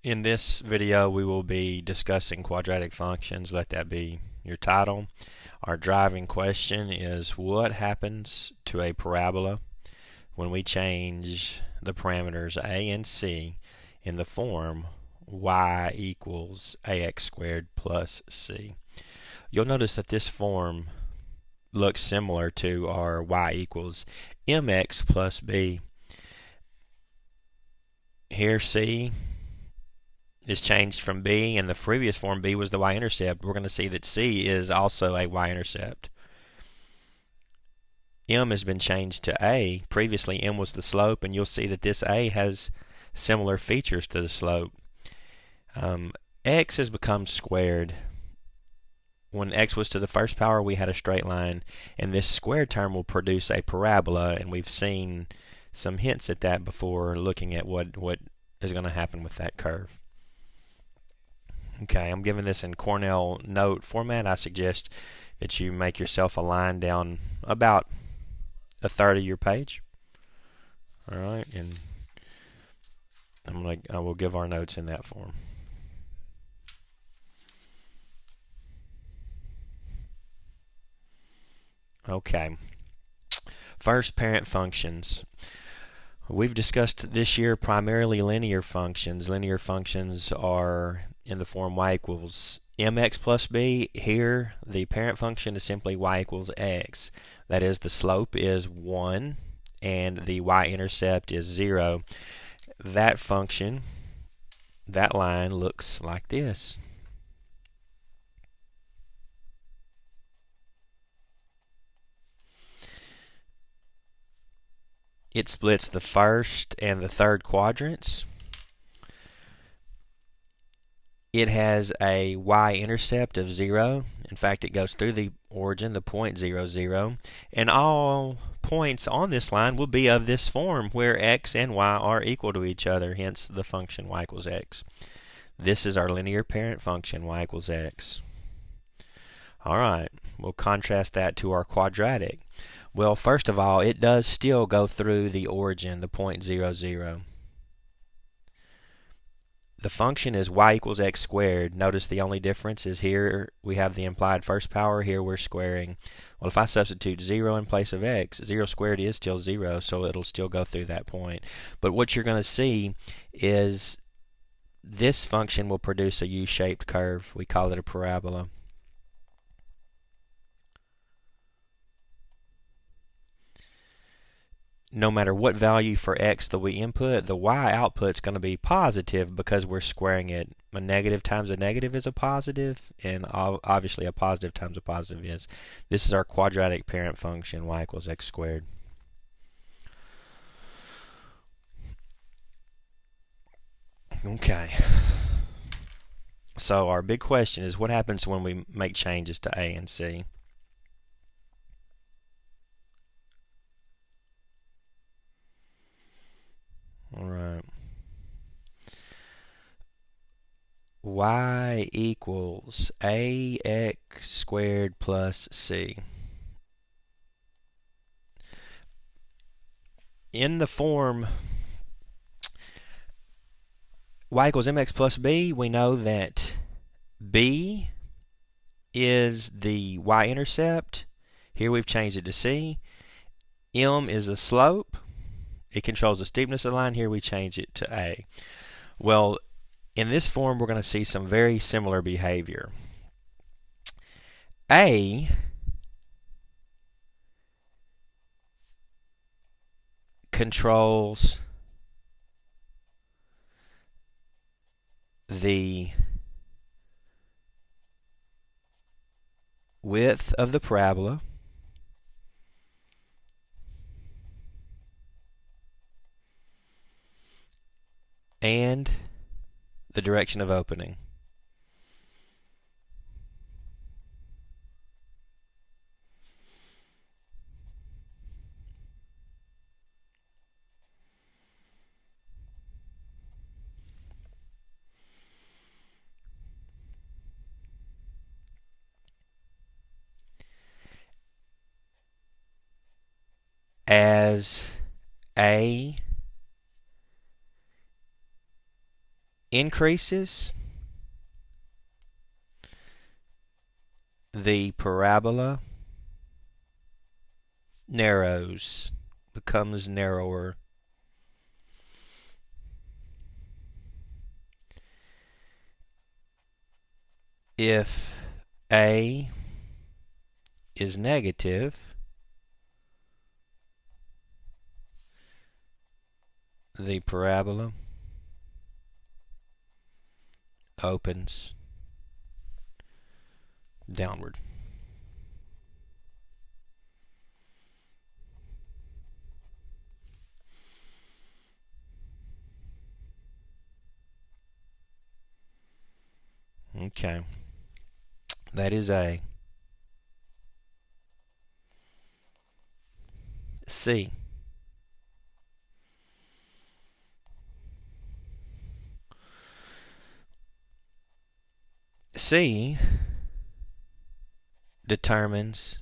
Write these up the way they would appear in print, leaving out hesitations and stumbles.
In this video, we will be discussing quadratic functions. Let that be your title. Our driving question is, what happens to a parabola when we change the parameters a and c in the form y equals ax squared plus c? You'll notice that this form looks similar to our y equals mx plus b. Here c is changed from b. In the previous form, b was the y-intercept. We're going to see that c is also a y-intercept. M has been changed to a. Previously, m was the slope, and you'll see that this a has similar features to the slope. X has become squared. When x was to the first power, we had a straight line, and this squared term will produce a parabola, and we've seen some hints at that before looking at what is going to happen with that curve. Okay, I'm giving this in Cornell note format. I suggest that you make yourself a line down about a third of your page. All right, and I will give our notes in that form. Okay. First, parent functions. We've discussed this year primarily linear functions. Linear functions are in the form y equals mx plus b. Here, the parent function is simply y equals x. That is, the slope is 1 and the y-intercept is 0. That function, that line, looks like this. It splits the first and the third quadrants. It has a y-intercept of 0. In fact, it goes through the origin, the point 0, 0. And all points on this line will be of this form, where x and y are equal to each other, hence the function y equals x. This is our linear parent function, y equals x. Alright, we'll contrast that to our quadratic. Well, first of all, it does still go through the origin, the point 0, 0. The function is y equals x squared. Notice the only difference is here we have the implied first power, here we're squaring. Well, if I substitute 0 in place of x, 0 squared is still 0, so it'll still go through that point. But what you're going to see is this function will produce a U-shaped curve. We call it a parabola. No matter what value for x that we input, the y output is going to be positive because we're squaring it. A negative times a negative is a positive, and obviously a positive times a positive is. This is our quadratic parent function, y equals x squared. Okay. So our big question is, what happens when we make changes to a and c? Alright. Y equals ax squared plus c. In the form y equals mx plus b, we know that b is the y-intercept. Here we've changed it to c. M is the slope. It controls the steepness of the line. Here we change it to a. Well, in this form, we're going to see some very similar behavior. A controls the width of the parabola, and the direction of opening. As a increases, the parabola narrows, becomes narrower. If A is negative, the parabola opens downward. Okay, that is A. C. C determines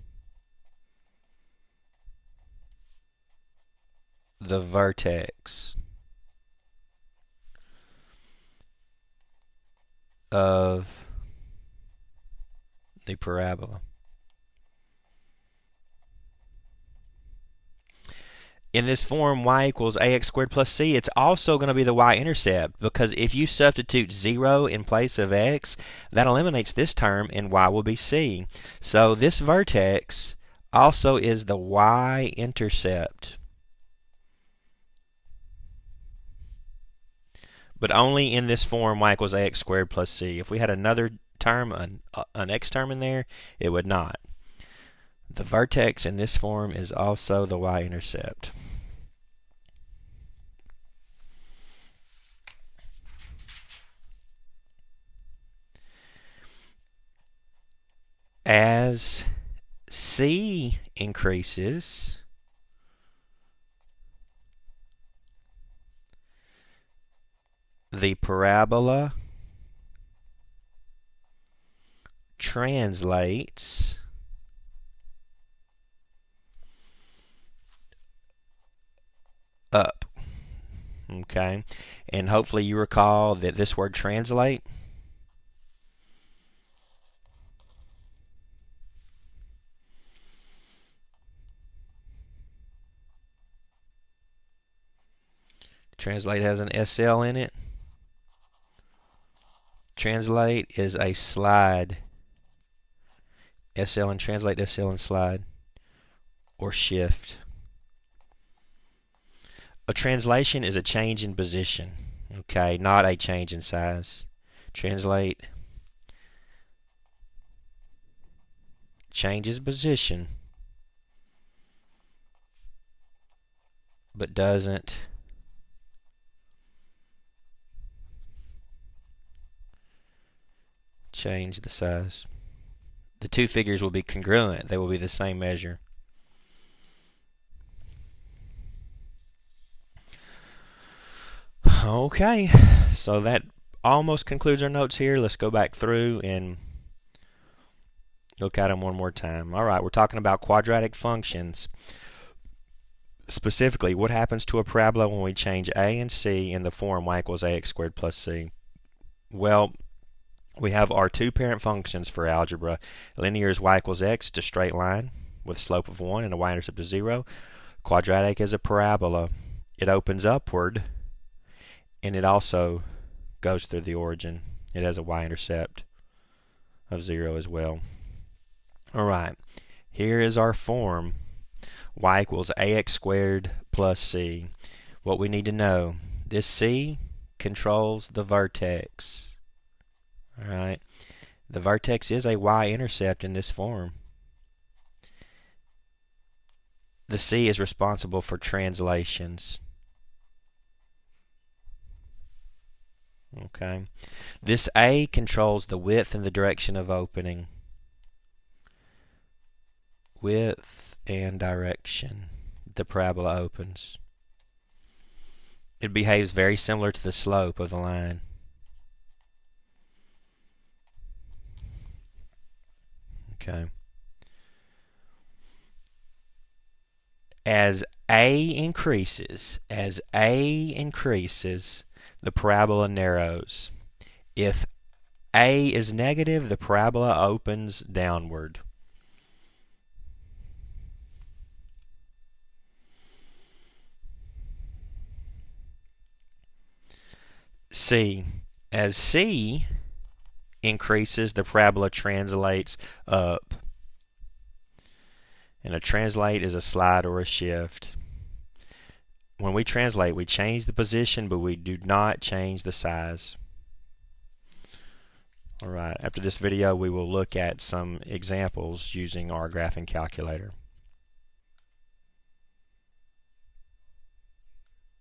the vertex of the parabola. In this form, y equals ax squared plus c, it's also going to be the y-intercept, because if you substitute 0 in place of x, that eliminates this term and y will be c. So this vertex also is the y-intercept, but only in this form, y equals ax squared plus c. If we had another term, an x term in there, it would not. The vertex in this form is also the y-intercept. As c increases, the parabola translates up. Okay, and hopefully you recall that this word translate has an SL in it. Translate is a slide. SL and translate, SL and slide, or shift. A translation is a change in position, okay, not a change in size. Translate changes position, but doesn't change the size. The two figures will be congruent. They will be the same measure. Okay, so that almost concludes our notes here. Let's go back through and look at them one more time. All right, we're talking about quadratic functions. Specifically, what happens to a parabola when we change a and c in the form y equals ax squared plus c? Well, we have our two parent functions for algebra. Linear is y equals x, to straight line with slope of 1 and a y-intercept of 0. Quadratic is a parabola. It opens upward, and it also goes through the origin. It has a y-intercept of 0 as well. All right, here is our form. Y equals ax squared plus c. What we need to know, this c controls the vertex. All right, the vertex is a y-intercept in this form. The c is responsible for translations. Okay, this a controls the width and the direction of opening. Width and direction. The parabola opens. It behaves very similar to the slope of the line. Okay. As A increases, the parabola narrows. If A is negative, the parabola opens downward. C. As C increases, the parabola translates up. And a translate is a slide or a shift. When we translate, we change the position, but we do not change the size. Alright, after this video we will look at some examples using our graphing calculator.